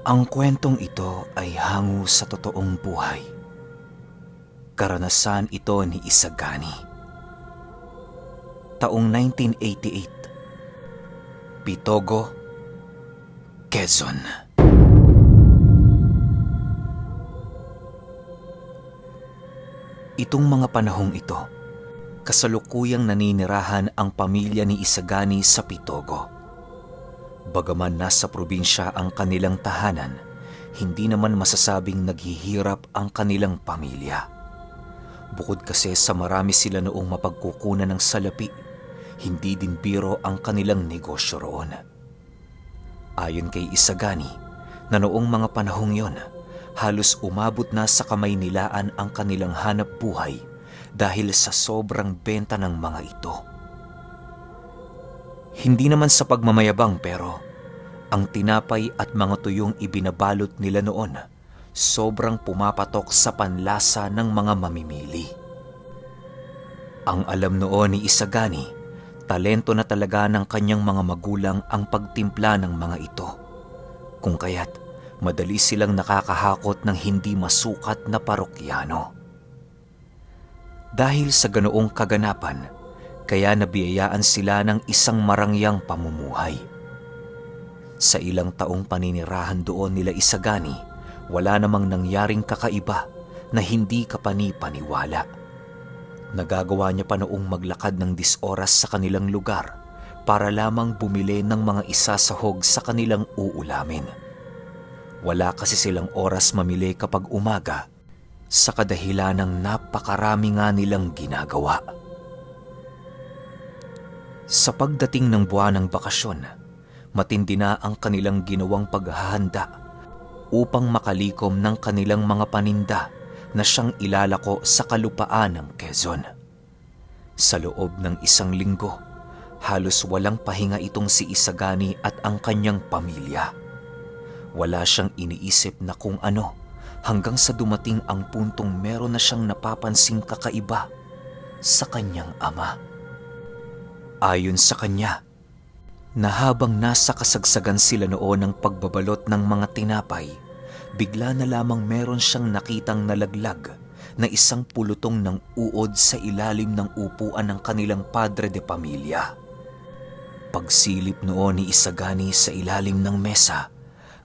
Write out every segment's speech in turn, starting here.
Ang kwentong ito ay hango sa totoong buhay. Karanasan ito ni Isagani. Taong 1988, Pitogo, Quezon. Itong mga panahong ito, kasalukuyang naninirahan ang pamilya ni Isagani sa Pitogo. Bagaman nasa probinsya ang kanilang tahanan, hindi naman masasabing naghihirap ang kanilang pamilya. Bukod kasi sa marami sila noong mapagkukunan ng salapi, hindi din biro ang kanilang negosyo roon. Ayon kay Isagani, na noong mga panahong yon, halos umabot na sa kamay nilaan ang kanilang hanap buhay dahil sa sobrang benta ng mga ito. Hindi naman sa pagmamayabang pero ang tinapay at mga tuyong ibinabalot nila noon sobrang pumapatok sa panlasa ng mga mamimili. Ang alam noon ni Isagani, talento na talaga ng kanyang mga magulang ang pagtimpla ng mga ito. Kung kaya't madali silang nakakahakot ng hindi masukat na parokyano. Dahil sa ganoong kaganapan, kaya nabiyayaan sila ng isang marangyang pamumuhay. Sa ilang taong paninirahan doon nila Isagani, wala namang nangyaring kakaiba na hindi kapani-paniwala. Nagagawa niya pa noong maglakad ng 10 oras sa kanilang lugar para lamang bumili ng mga isasahog sa kanilang uulamin. Wala kasi silang oras mamili kapag umaga sa kadahilan ng napakarami nga nilang ginagawa. Sa pagdating ng buwan ng bakasyon, matindi na ang kanilang ginawang paghahanda upang makalikom ng kanilang mga paninda na siyang ilalako sa kalupaan ng Quezon. Sa loob ng 1 linggo, halos walang pahinga itong si Isagani at ang kanyang pamilya. Wala siyang iniisip na kung ano hanggang sa dumating ang puntong meron na siyang napapansing kakaiba sa kanyang ama. Ayon sa kanya, na habang nasa kasagsagan sila noon ng pagbabalot ng mga tinapay, bigla na lamang meron siyang nakitang nalaglag na isang pulutong ng uod sa ilalim ng upuan ng kanilang padre de pamilya. Pagsilip noon ni Isagani sa ilalim ng mesa,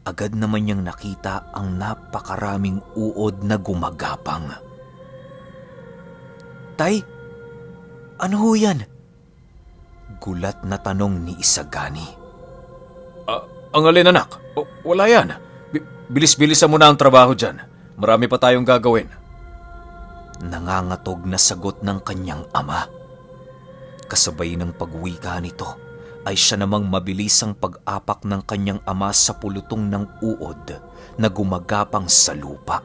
agad naman niyang nakita ang napakaraming uod na gumagapang. "Tay, ano ho yan?" Gulat na tanong ni Isagani. Ang alin anak? Wala yan. Bilis-bilisan mo na ang trabaho dyan. Marami pa tayong gagawin. Nangangatog na sagot ng kanyang ama. Kasabay ng pagwika nito ay siya namang mabilisang pag-apak ng kanyang ama sa pulutong ng uod na gumagapang sa lupa.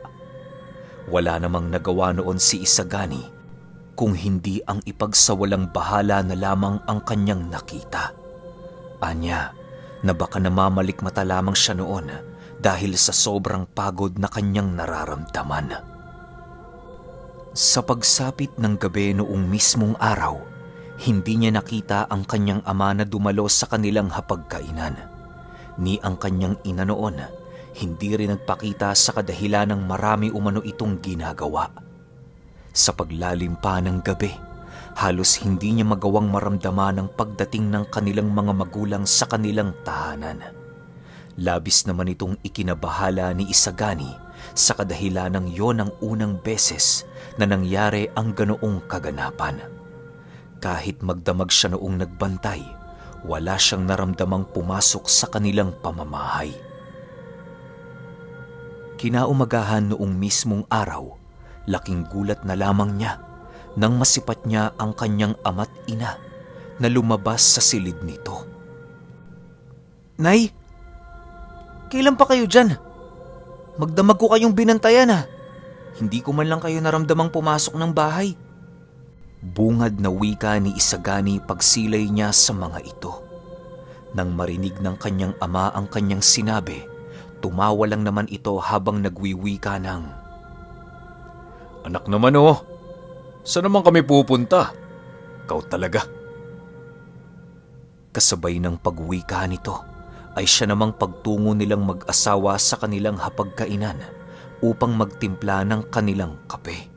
Wala namang nagawa noon si Isagani kung hindi ang ipagsawalang bahala na lamang ang kanyang nakita. Anya na baka namamalikmata lamang siya noon dahil sa sobrang pagod na kanyang nararamdaman. Sa pagsapit ng gabi noong mismong araw, hindi niya nakita ang kanyang ama na dumalo sa kanilang hapagkainan. Ni ang kanyang ina noon, hindi rin nagpakita sa kadahilan ng marami umano itong ginagawa. Sa paglalim pa ng gabi, halos hindi niya magawang maramdaman ang pagdating ng kanilang mga magulang sa kanilang tahanan. Labis naman itong ikinabahala ni Isagani sa kadahilan ng yon ang unang beses na nangyari ang ganoong kaganapan. Kahit magdamag siya noong nagbantay, wala siyang naramdamang pumasok sa kanilang pamamahay. Kinaumagahan noong mismong araw, laking gulat na lamang niya nang masipat niya ang kanyang ama't ina na lumabas sa silid nito. "Nay, kailan pa kayo dyan? Magdamag ko kayong binantayan ah. Hindi ko man lang kayo naramdamang pumasok ng bahay." Bungad na wika ni Isagani pagsilay niya sa mga ito. Nang marinig ng kanyang ama ang kanyang sinabi, tumawa lang naman ito habang nagwiwika ng, Anak naman saan naman kami pupunta? Ikaw talaga. Kasabay ng pagwika nito ay siya namang pagtungo nilang mag-asawa sa kanilang hapagkainan upang magtimpla ng kanilang kape.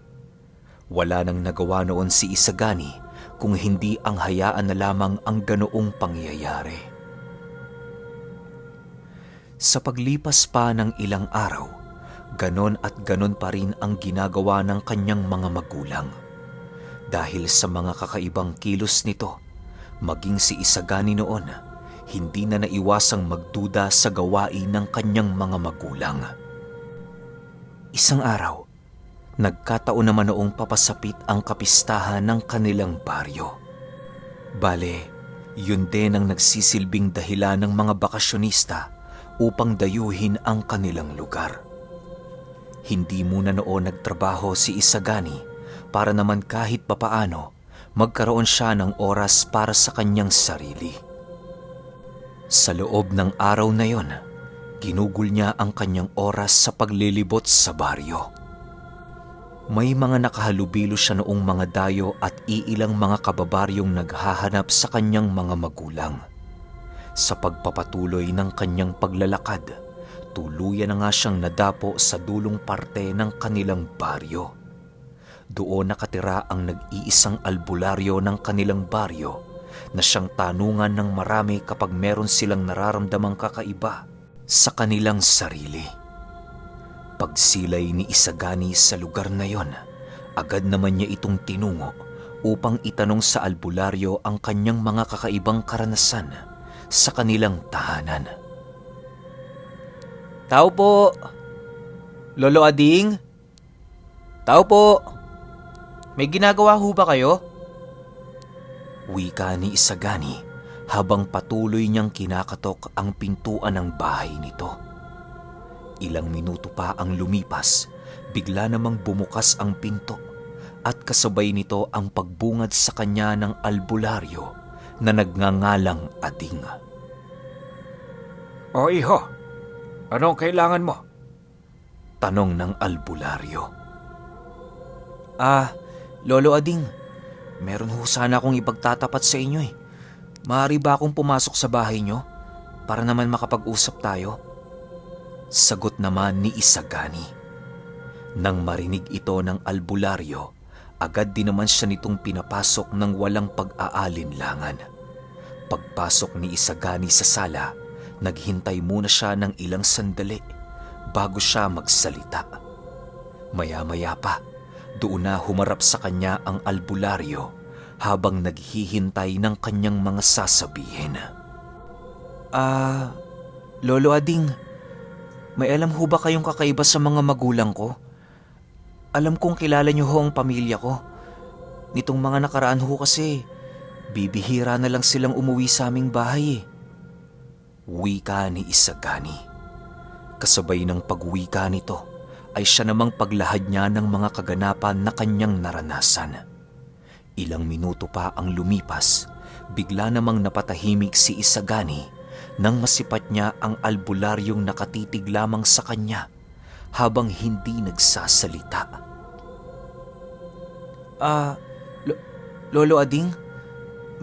Wala nang nagawa noon si Isagani kung hindi ang hayaan na lamang ang ganoong pangyayari. Sa paglipas pa ng ilang araw, ganon at ganon pa rin ang ginagawa ng kanyang mga magulang. Dahil sa mga kakaibang kilos nito, maging si Isagani noon, hindi na naiwasang magduda sa gawain ng kanyang mga magulang. Isang araw, nagkataon naman noong papasapit ang kapistahan ng kanilang baryo. Bale, yun din ang nagsisilbing dahilan ng mga bakasyonista upang dayuhin ang kanilang lugar. Hindi muna noon nagtrabaho si Isagani para naman kahit papaano magkaroon siya ng oras para sa kanyang sarili. Sa loob ng araw na yon, ginugol niya ang kanyang oras sa paglilibot sa baryo. May mga nakahalubilo siya noong mga dayo at iilang mga kababaryong naghahanap sa kanyang mga magulang. Sa pagpapatuloy ng kanyang paglalakad, tuluyan na nga siyang nadapo sa dulong parte ng kanilang baryo. Doon nakatira ang nag-iisang albularyo ng kanilang baryo na siyang tanungan ng marami kapag meron silang nararamdamang kakaiba sa kanilang sarili. Pagsilay ni Isagani sa lugar na yon, agad naman niya itong tinungo upang itanong sa albularyo ang kanyang mga kakaibang karanasan sa kanilang tahanan. Tao po! Lolo Ading? Tao po! May ginagawa ho ba kayo? Wika ni Isagani habang patuloy niyang kinakatok ang pintuan ng bahay nito. Ilang minuto pa ang lumipas, bigla namang bumukas ang pinto at kasabay nito ang pagbungad sa kanya ng albularyo na nagngangalang Ading. O iho, anong kailangan mo? Tanong ng albularyo. Lolo Ading, meron ho sana akong ipagtatapat sa inyo eh. Maaari ba akong pumasok sa bahay nyo para naman makapag-usap tayo? Sagot naman ni Isagani. Nang marinig ito ng albularyo, agad din naman siya nitong pinapasok ng walang pag-aalinlangan. Pagpasok ni Isagani sa sala, naghintay muna siya ng ilang sandali bago siya magsalita. Maya-maya pa, doon na humarap sa kanya ang albularyo habang naghihintay ng kanyang mga sasabihin. Lolo Ading, may alam ho ba kayong kakaiba sa mga magulang ko? Alam kong kilala niyo ho ang pamilya ko. Nitong mga nakaraan ho kasi, bibihira na lang silang umuwi sa aming bahay eh. Wika ni Isagani. Kasabay ng pagwika nito, ay siya namang paglahad niya ng mga kaganapan na kanyang naranasan. Ilang minuto pa ang lumipas, bigla namang napatahimik si Isagani nang masipat niya ang albularyong nakatitig lamang sa kanya habang hindi nagsasalita. Lolo Ading,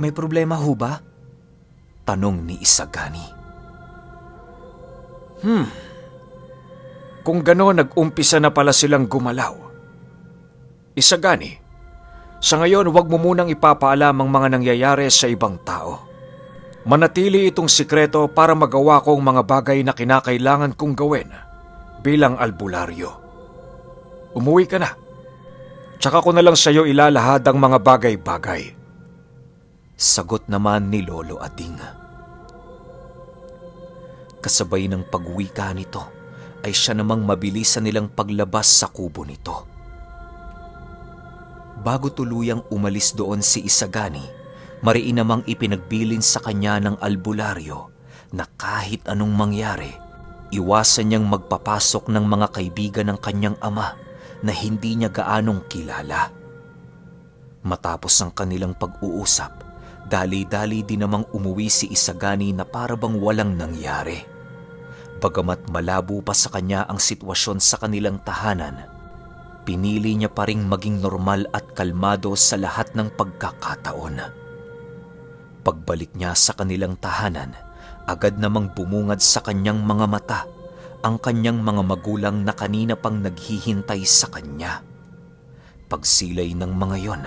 may problema ho ba? Tanong ni Isagani. Kung gano'n nag-umpisa na pala silang gumalaw. Isagani, sa ngayon huwag mo munang ipapaalam ang mga nangyayari sa ibang tao. Manatili itong sikreto para magawa ko ang mga bagay na kinakailangan kong gawin bilang albularyo. Umuwi ka na. Tsaka ko na lang sa'yo ilalahad ang mga bagay-bagay. Sagot naman ni Lolo Ading. Kasabay ng pagwika nito, ay siya namang mabilisan nilang paglabas sa kubo nito. Bago tuluyang umalis doon si Isagani, mariin namang ipinagbilin sa kanya ng albularyo na kahit anong mangyari, iwasan niyang magpapasok ng mga kaibigan ng kanyang ama na hindi niya gaanong kilala. Matapos ang kanilang pag-uusap, dali-dali din namang umuwi si Isagani na parabang walang nangyari. Bagamat malabo pa sa kanya ang sitwasyon sa kanilang tahanan, pinili niya pa ring maging normal at kalmado sa lahat ng pagkakataon. Pagbalik niya sa kanilang tahanan, Agad namang bumungad sa kanyang mga mata ang kanyang mga magulang na kanina pang naghihintay sa kanya. Pagsilay ng mga yon,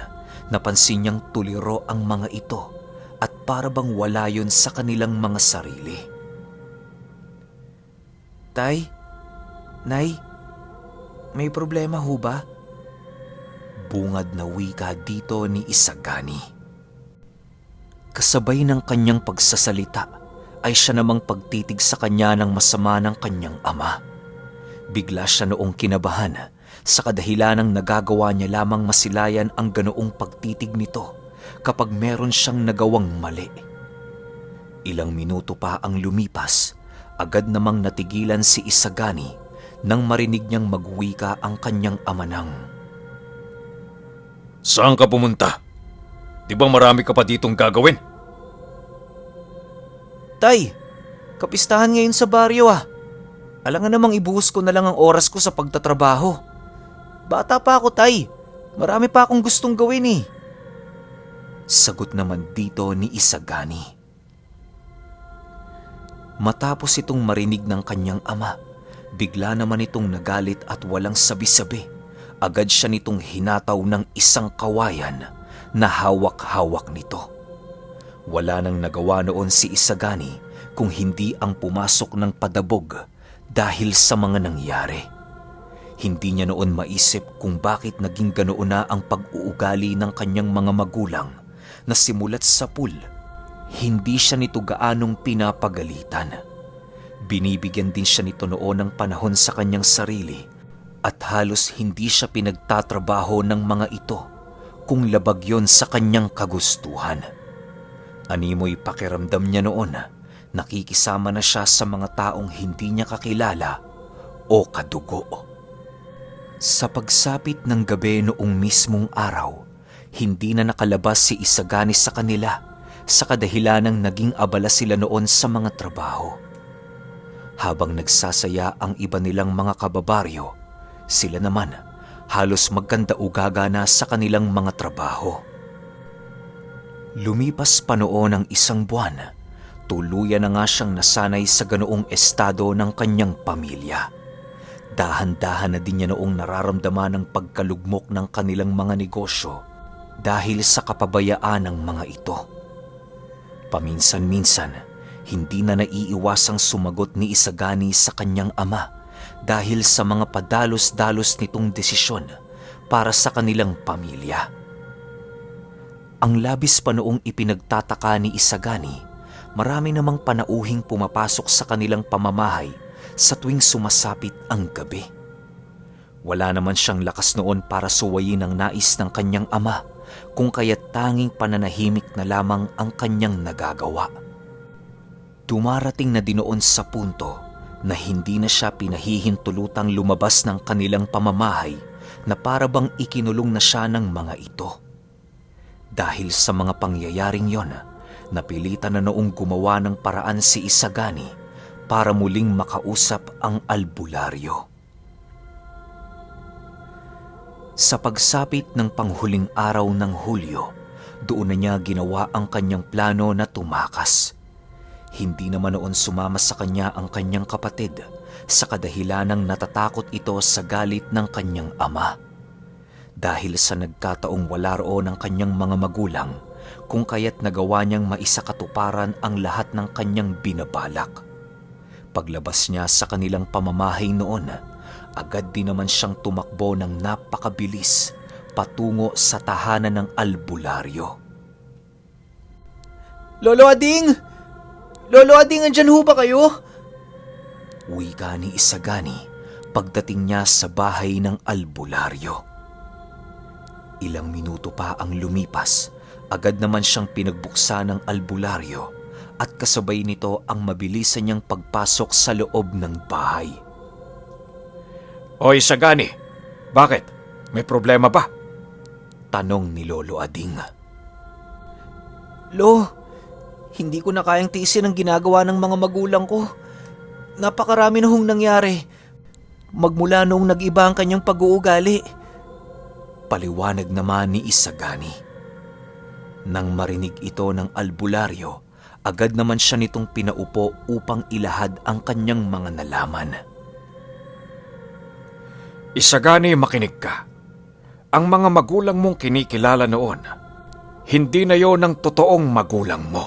napansin niyang tuliro ang mga ito at para bang wala yun sa kanilang mga sarili. Tay, Nay, may problema ho ba? Bungad na wika dito ni Isagani. Kasabay ng kanyang pagsasalita ay siya namang pagtitig sa kanya ng masama ng kanyang ama. Bigla siya noong kinabahan sa kadahilanang nagagawa niya lamang masilayan ang ganoong pagtitig nito kapag meron siyang nagawang mali. Ilang minuto pa ang lumipas, agad namang natigilan si Isagani nang marinig niyang magwika ang kanyang ama ng, Saan ka pumunta? Di ba marami ka pa ditong gagawin? Tay, kapistahan ngayon sa baryo ah. Alangan namang ibuhos ko na lang ang oras ko sa pagtatrabaho. Bata pa ako, Tay. Marami pa akong gustong gawin eh. Sagot naman dito ni Isagani. Matapos itong marinig ng kanyang ama, bigla naman itong nagalit at walang sabi-sabi. Agad siya nitong hinataw ng isang kawayan na hawak-hawak nito. Wala nang nagawa noon si Isagani kung hindi ang pumasok ng padabog dahil sa mga nangyari. Hindi niya noon maisip kung bakit naging ganoon na ang pag-uugali ng kanyang mga magulang na simulat sa pool. Hindi siya nito gaanong pinapagalitan. Binibigyan din siya nito noon ng panahon sa kanyang sarili at halos hindi siya pinagtatrabaho ng mga ito kung labag yon sa kanyang kagustuhan. Animoy pakiramdam niya noon, nakikisama na siya sa mga taong hindi niya kakilala o kadugo. Sa pagsapit ng gabi noong mismong araw, hindi na nakalabas si Isagani sa kanila sa kadahilanang naging abala sila noon sa mga trabaho. Habang nagsasaya ang iba nilang mga kababaryo, sila naman halos magkanda-ugaga na sa kanilang mga trabaho. Lumipas pa noon ang isang buwan, tuluyan na nga siyang nasanay sa ganoong estado ng kanyang pamilya. Dahan-dahan na din niya noong nararamdaman ang pagkalugmok ng kanilang mga negosyo dahil sa kapabayaan ng mga ito. Paminsan-minsan, hindi na naiiwasang sumagot ni Isagani sa kanyang ama dahil sa mga padalos-dalos nitong desisyon para sa kanilang pamilya. Ang labis pa noong ipinagtataka ni Isagani, marami namang panauhing pumapasok sa kanilang pamamahay sa tuwing sumasapit ang gabi. Wala naman siyang lakas noon para suwayin ang nais ng kanyang ama, kung kaya't tanging pananahimik na lamang ang kanyang nagagawa. Dumarating na din noon sa punto na hindi na siya pinahihintulutang lumabas ng kanilang pamamahay na para bang ikinulong na siya ng mga ito. Dahil sa mga pangyayaring yon, napilitan na noong gumawa ng paraan si Isagani para muling makausap ang albularyo. Sa pagsapit ng panghuling araw ng Hulyo, doon na niya ginawa ang kanyang plano na tumakas. Hindi naman noon sumama sa kanya ang kanyang kapatid sa kadahilanang natatakot ito sa galit ng kanyang ama. Dahil sa nagkataong wala roon ang kanyang mga magulang, kung kaya't nagawa niyang maisakatuparan ang lahat ng kanyang binabalak. Paglabas niya sa kanilang pamamahay noon, agad din naman siyang tumakbo ng napakabilis patungo sa tahanan ng albularyo. Lolo Ading! Lolo Ading, andyan ho ba kayo? Wika ni Isagani pagdating niya sa bahay ng albularyo. Ilang minuto pa ang lumipas, agad naman siyang pinagbuksan ng albularyo at kasabay nito ang mabilisan niyang pagpasok sa loob ng bahay. O Isagani, bakit? May problema ba? Tanong ni Lolo Ading. Lo, hindi ko na kayang tiisin ang ginagawa ng mga magulang ko. Napakarami na hong nangyari. Magmula noong nag-iba ang kanyang pag-uugali. Paliwanag naman ni Isagani. Nang marinig ito ng albularyo, Agad naman siya nitong pinaupo upang ilahad ang kanyang mga nalaman. Isagani, makinig ka. Ang mga magulang mong kinikilala noon, hindi na yon ang totoong magulang mo.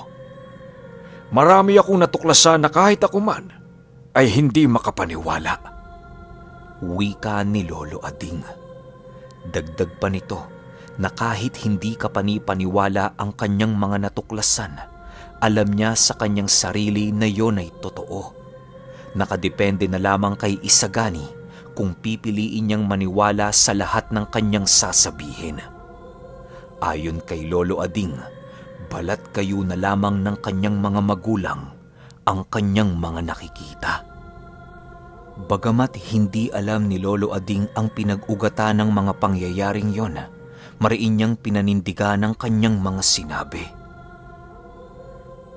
Marami akong natuklasan na kahit ako man ay hindi makapaniwala. Wika ni Lolo Ading. Dagdag pa nito na kahit hindi ka panipaniwala ang kanyang mga natuklasan, alam niya sa kanyang sarili na yon ay totoo. Nakadepende na lamang kay Isagani kung pipiliin niyang maniwala sa lahat ng kanyang sasabihin. Ayon kay Lolo Ading, balat kayo na lamang ng kanyang mga magulang ang kanyang mga nakikita. Bagamat hindi alam ni Lolo Ading ang pinag-ugatan ng mga pangyayaring yon, mariin niyang pinanindigan ang kanyang mga sinabi.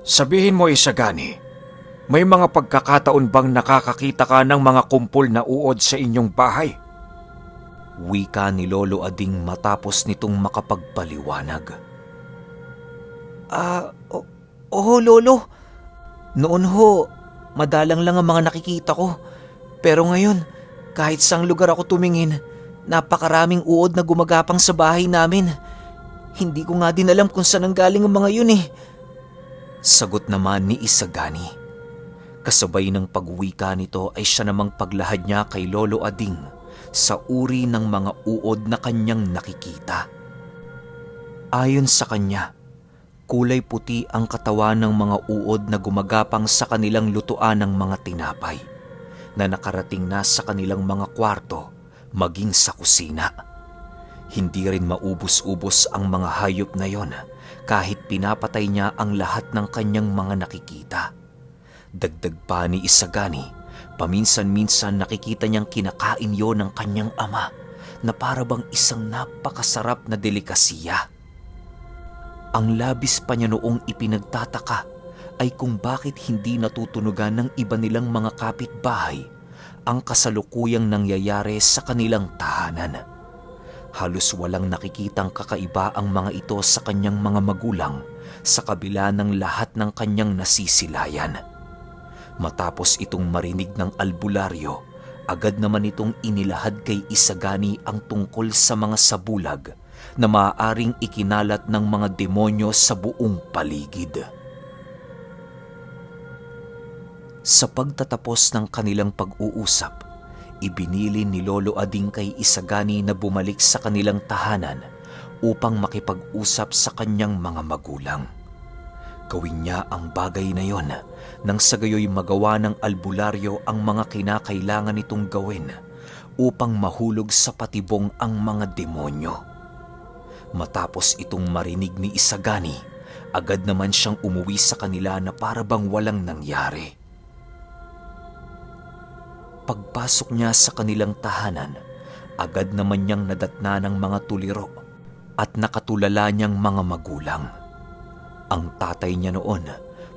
Sabihin mo, Isagani, may mga pagkakataon bang nakakakita ka ng mga kumpol na uod sa inyong bahay? Wika ni Lolo Ading matapos nitong makapagpaliwanag. Oo, Lolo. Noon ho, madalang lang ang mga nakikita ko. Pero ngayon, kahit saang lugar ako tumingin, napakaraming uod na gumagapang sa bahay namin. Hindi ko nga din alam kung saan ang galing ang mga yun eh. Sagot naman ni Isagani. Kasabay ng pagwika nito ay siya namang paglahad niya kay Lolo Ading sa uri ng mga uod na kanyang nakikita. Ayon sa kanya, kulay puti ang katawan ng mga uod na gumagapang sa kanilang lutuan ng mga tinapay na nakarating na sa kanilang mga kwarto maging sa kusina. Hindi rin maubos-ubos ang mga hayop na yon kahit pinapatay niya ang lahat ng kanyang mga nakikita. Dagdag pa ni Isagani, paminsan-minsan nakikita niyang kinakain yon ng kanyang ama na para bang isang napakasarap na delikasiya. Ang labis pa niya noong ipinagtataka ay kung bakit hindi natutunugan ng iba nilang mga kapitbahay ang kasalukuyang nangyayari sa kanilang tahanan. Halos walang nakikitang kakaiba ang mga ito sa kanyang mga magulang sa kabila ng lahat ng kanyang nasisilayan. Matapos itong marinig ng albularyo, agad naman itong inilahad kay Isagani ang tungkol sa mga sabulag na maaaring ikinalat ng mga demonyo sa buong paligid. Sa pagtatapos ng kanilang pag-uusap, ibinili ni Lolo Ading kay Isagani na bumalik sa kanilang tahanan upang makipag-usap sa kanyang mga magulang. Gawin niya ang bagay na yon nang sa gayoy magawa ng albularyo ang mga kinakailangan nitong gawin upang mahulog sa patibong ang mga demonyo. Matapos itong marinig ni Isagani, agad naman siyang umuwi sa kanila na para bang walang nangyari. Pagpasok niya sa kanilang tahanan, agad naman niyang nadatna ng mga tuliro at nakatulala niyang mga magulang. Ang tatay niya noon,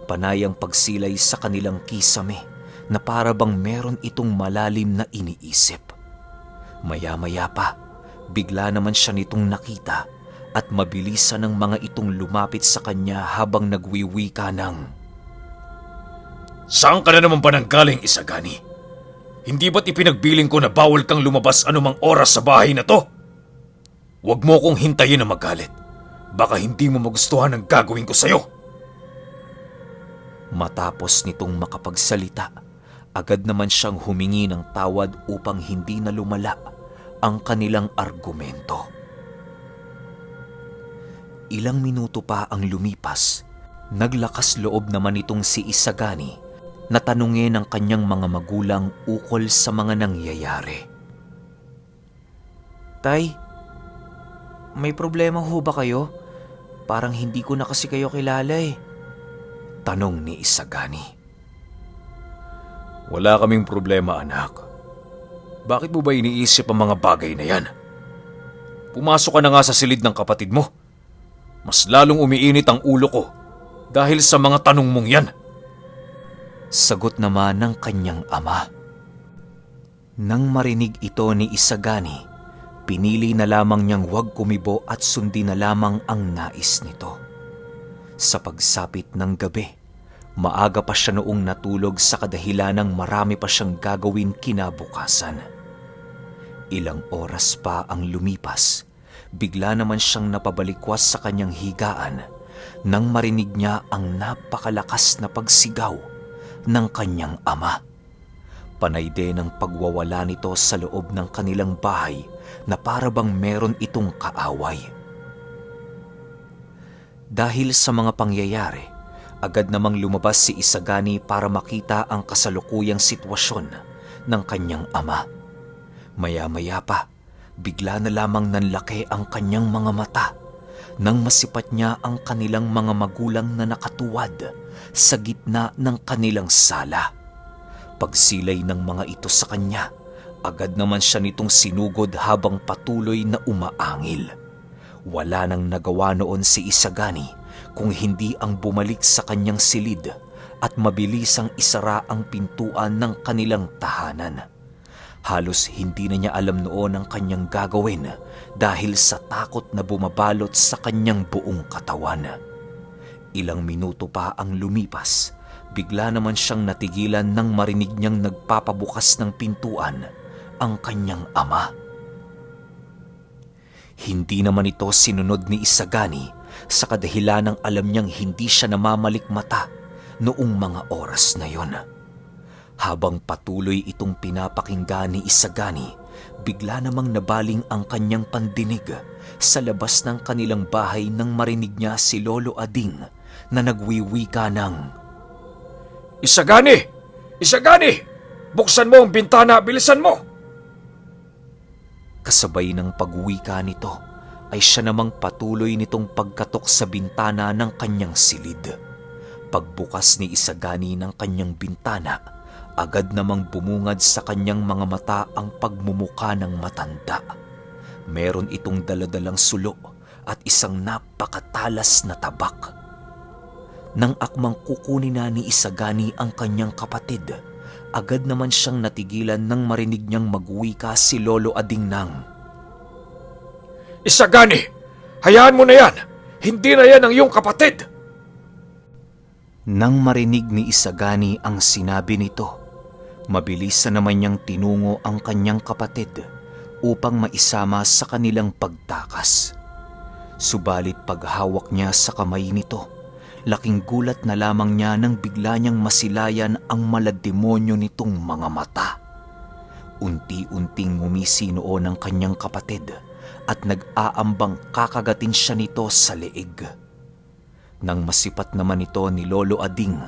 panay ang pagsilay sa kanilang kisame na para bang meron itong malalim na iniisip. Maya-maya pa, bigla naman siya nitong nakita at mabilisan ng mga itong lumapit sa kanya habang nagwiwika ng, Saan ka na naman ba nanggaling, Isagani? Hindi ba't ipinagbiling ko na bawal kang lumabas anumang oras sa bahay na to? Huwag mo kong hintayin na magalit. Baka hindi mo magustuhan ang gagawin ko sa'yo. Matapos nitong makapagsalita, agad naman siyang humingi ng tawad upang hindi na lumala ang kanilang argumento. Ilang minuto pa ang lumipas, naglakas loob naman itong si Isagani na tanungin ang kanyang mga magulang ukol sa mga nangyayari. Tay, may problema ho ba kayo? Parang hindi ko na kasi kayo kilala eh. Tanong ni Isagani. Wala kaming problema, anak. Bakit mo ba iniisip ang mga bagay na yan? Pumasok ka na nga sa silid ng kapatid mo. Mas lalong umiinit ang ulo ko dahil sa mga tanong mong yan. Sagot naman ng kanyang ama. Nang marinig ito ni Isagani, pinili na lamang niyang huwag kumibo at sundin na lamang ang nais nito. Sa pagsapit ng gabi, Maaga pa siya noong natulog sa kadahilanang marami pa siyang gagawin kinabukasan. Ilang oras pa ang lumipas, bigla naman siyang napabalikwas sa kanyang higaan nang marinig niya ang napakalakas na pagsigaw ng kanyang ama. Panay din ang pagwawala nito sa loob ng kanilang bahay na para bang meron itong kaaway. Dahil sa mga pangyayari, agad namang lumabas si Isagani para makita ang kasalukuyang sitwasyon ng kanyang ama. Maya-maya pa, bigla na lamang nanlaki ang kanyang mga mata nang masipat niya ang kanilang mga magulang na nakatuwad sa gitna ng kanilang sala. Pagsilay ng mga ito sa kanya, agad naman siya nitong sinugod habang patuloy na umaangil. Wala nang nagawa noon si Isagani kung hindi ang bumalik sa kanyang silid at mabilisang isara ang pintuan ng kanilang tahanan. Halos hindi na niya alam noon ang kanyang gagawin dahil sa takot na bumabalot sa kanyang buong katawan. Ilang minuto pa ang lumipas, bigla naman siyang natigilan nang marinig niyang nagpapabukas ng pintuan ang kanyang ama. Hindi naman ito sinunod ni Isagani sa kadahilanang alam niyang hindi siya namamalikmata noong mga oras na yon. Habang patuloy itong pinapakinggan ni Isagani, bigla namang nabaling ang kanyang pandinig sa labas ng kanilang bahay nang marinig niya si Lolo Ading na nagwiwika ng, Isagani! Isagani! Buksan mo ang bintana, bilisan mo! Kasabay ng pagwika nito ay siya namang patuloy nitong pagkatok sa bintana ng kanyang silid. Pagbukas ni Isagani ng kanyang bintana, agad namang bumungad sa kanyang mga mata ang pagmumuka ng matanda. Meron itong daladalang sulo at isang napakatalas na tabak. Nang akmang kukunin na ni Isagani ang kanyang kapatid, agad naman siyang natigilan nang marinig niyang magwika si Lolo Ading ng, Isagani! Hayaan mo na yan! Hindi na yan ang iyong kapatid! Nang marinig ni Isagani ang sinabi nito, mabilis na naman niyang tinungo ang kanyang kapatid upang maisama sa kanilang pagtakas. Subalit paghawak niya sa kamay nito, laking gulat na lamang niya nang bigla niyang masilayan ang malademonyo nitong mga mata. Unti-unting ngumisi noon ang kanyang kapatid at nag-aambang kakagatin siya nito sa leeg. Nang masipat naman ito ni Lolo Ading,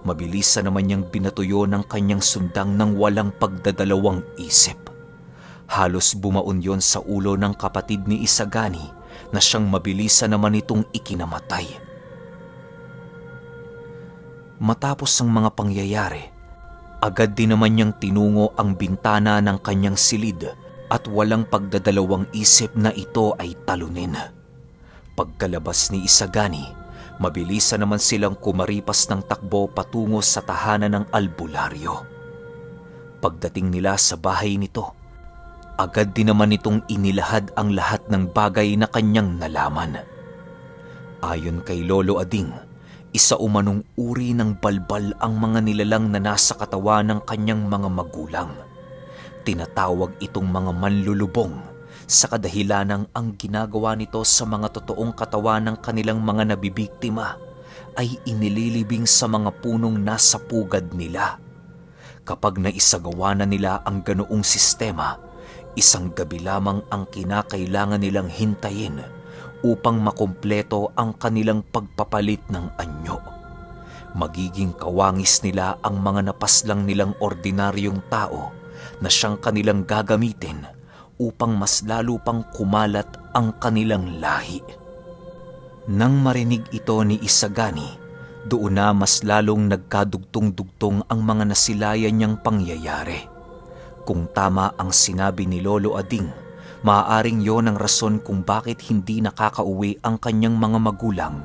mabilis na naman niyang binatuyo ng kanyang sundang ng walang pagdadalawang isip. Halos bumaon yon sa ulo ng kapatid ni Isagani na siyang mabilis na naman itong ikinamatay. Matapos ang mga pangyayari, agad din naman niyang tinungo ang bintana ng kanyang silid at walang pagdadalawang isip na ito ay talunin. Pagkalabas ni Isagani, mabilis na naman silang kumaripas ng takbo patungo sa tahanan ng albularyo. Pagdating nila sa bahay nito, agad din naman itong inilahad ang lahat ng bagay na kanyang nalaman. Ayon kay Lolo Ading, isa umanong uri ng balbal ang mga nilalang na nasa katawan ng kanyang mga magulang. Tinatawag itong mga manlulubong sa kadahilanang ang ginagawa nito sa mga totoong katawan ng kanilang mga nabibiktima ay inililibing sa mga punong nasa pugad nila. Kapag naisagawa na nila ang ganoong sistema, isang gabi lamang ang kinakailangan nilang hintayin upang makumpleto ang kanilang pagpapalit ng anyo. Magiging kawangis nila ang mga napaslang nilang ordinaryong tao na siyang kanilang gagamitin upang mas lalo pang kumalat ang kanilang lahi. Nang marinig ito ni Isagani, doon na mas lalong nagkadugtong-dugtong ang mga nasilayan niyang pangyayari. Kung tama ang sinabi ni Lolo Ading, maaaring yon ang rason kung bakit hindi nakakauwi ang kanyang mga magulang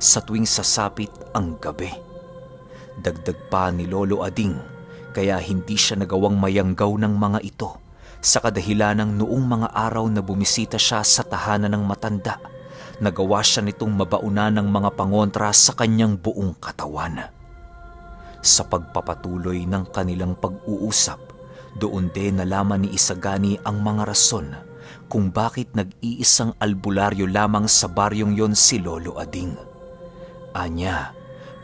sa tuwing sasapit ang gabi. Dagdag pa ni Lolo Ading, kaya hindi siya nagawang mayanggaw ng mga ito sa kadahilanang noong mga araw na bumisita siya sa tahanan ng matanda, nagawa siya nitong mabauna ng mga pangontra sa kanyang buong katawan. Sa pagpapatuloy ng kanilang pag-uusap, doon din nalaman ni Isagani ang mga rason kung bakit nag-iisang albularyo lamang sa baryong yon si Lolo Ading. Anya,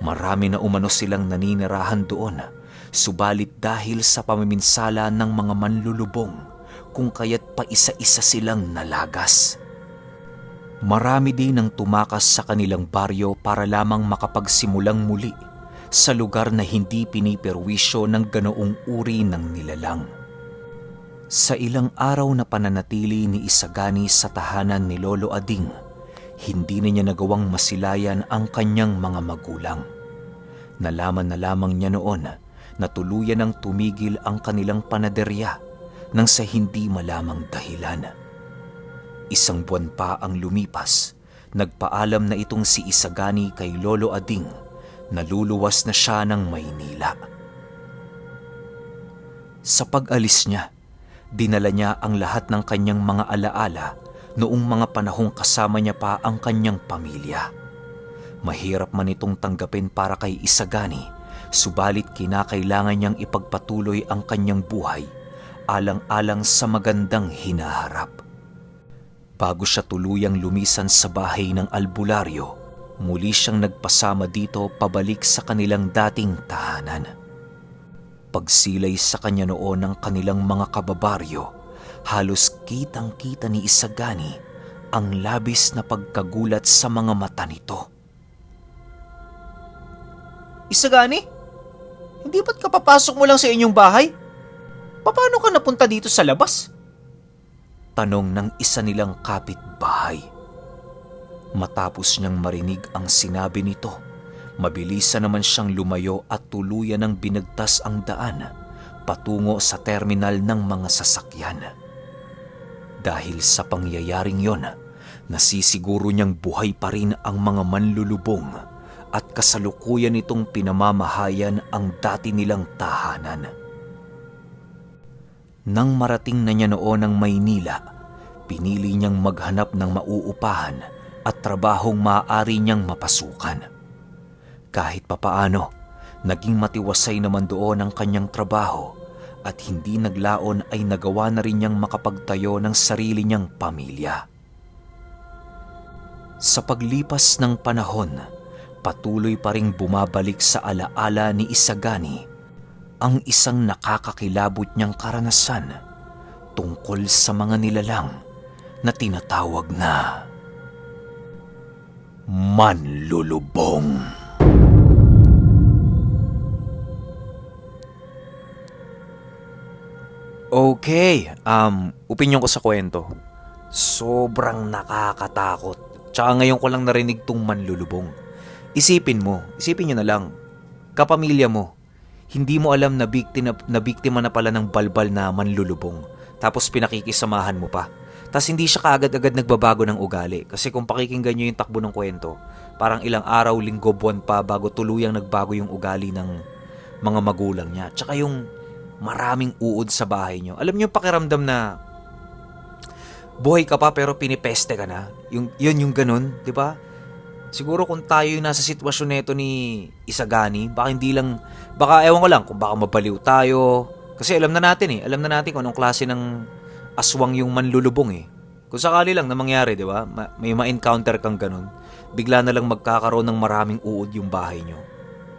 marami na umano silang naninirahan doon, subalit dahil sa pamiminsala ng mga manlulubong, kung kaya't pa isa-isa silang nalagas. Marami din ang tumakas sa kanilang baryo para lamang makapagsimulang muli sa lugar na hindi piniperwisyo ng ganoong uri ng nilalang. Sa ilang araw na pananatili ni Isagani sa tahanan ni Lolo Ading, hindi na niya nagawang masilayan ang kanyang mga magulang. Nalaman na lamang niya noon na tuluyan ng tumigil ang kanilang panaderya nang sa hindi malamang dahilan. Isang buwan pa ang lumipas, nagpaalam na itong si Isagani kay Lolo Ading naluluwas na siya ng Maynila. Sa pag-alis niya, dinala niya ang lahat ng kanyang mga alaala noong mga panahong kasama niya pa ang kanyang pamilya. Mahirap man itong tanggapin para kay Isagani, subalit kinakailangan niyang ipagpatuloy ang kanyang buhay alang-alang sa magandang hinaharap. Bago siya tuluyang lumisan sa bahay ng albularyo, muli siyang nagpasama dito pabalik sa kanilang dating tahanan. Pagsilay sa kanya noon ng kanilang mga kababaryo, halos kitang-kita ni Isagani ang labis na pagkagulat sa mga mata nito. Isagani? Hindi ba't kapapasok mo lang sa inyong bahay? Paano ka napunta dito sa labas? Tanong ng isa nilang kapitbahay. Matapos niyang marinig ang sinabi nito, mabilisan naman siyang lumayo at tuluyan ng binagtas ang daan patungo sa terminal ng mga sasakyan. Dahil sa pangyayaring yon, nasisiguro niyang buhay pa rin ang mga manlulubong at kasalukuyan itong pinamamahayan ang dati nilang tahanan. Nang marating na niya noon ang Maynila, pinili niyang maghanap ng mauupahan at trabahong maaari niyang mapasukan. Kahit papaano, naging matiwasay naman doon ang kanyang trabaho at hindi naglaon ay nagawa na rin niyang makapagtayo ng sarili niyang pamilya. Sa paglipas ng panahon, patuloy pa ring bumabalik sa alaala ni Isagani ang isang nakakakilabot niyang karanasan tungkol sa mga nilalang na tinatawag na manlulubong. Okay, opinyon ko sa kwento. Sobrang nakakatakot. Tsaka ngayon ko lang narinig tong manlulubong. Isipin nyo na lang, kapamilya mo, hindi mo alam na biktima na pala ng balbal na manlulubong. Tapos pinakikisamahan mo pa. Tapos hindi siya kaagad-agad nagbabago ng ugali. Kasi kung pakikinggan nyo yung takbo ng kwento, parang ilang araw, linggo, buwan pa bago tuluyang nagbago yung ugali ng mga magulang niya. Tsaka yung maraming uod sa bahay nyo. Alam nyo yung pakiramdam na buhay ka pa pero pinipeste ka na. Yung ganun, di ba? Siguro kung tayo yung nasa sitwasyon neto ni Isagani, baka ewan ko lang kung baka mabaliw tayo. Kasi alam na natin kung anong klase ng aswang yung manlulubong eh. Kung sakali lang na mangyari, di ba? May ma-encounter kang ganun, bigla na lang magkakaroon ng maraming uod yung bahay nyo.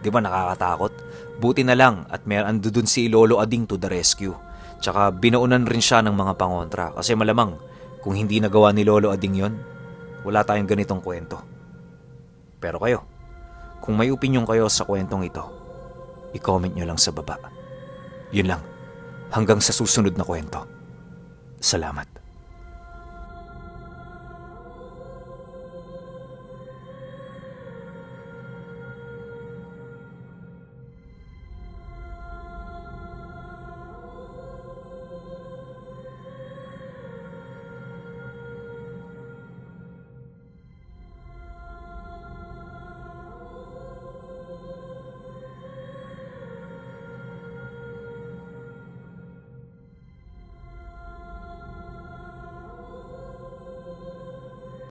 Di ba nakakatakot? Buti na lang at ando dun si Lolo Ading to the rescue. Tsaka binaunan rin siya ng mga pangontra. Kasi malamang, kung hindi nagawa ni Lolo Ading yon, wala tayong ganitong kwento. Pero kayo, kung may opinyon kayo sa kwentong ito, i-comment nyo lang sa baba. Yun lang. Hanggang sa susunod na kwento. Salamat.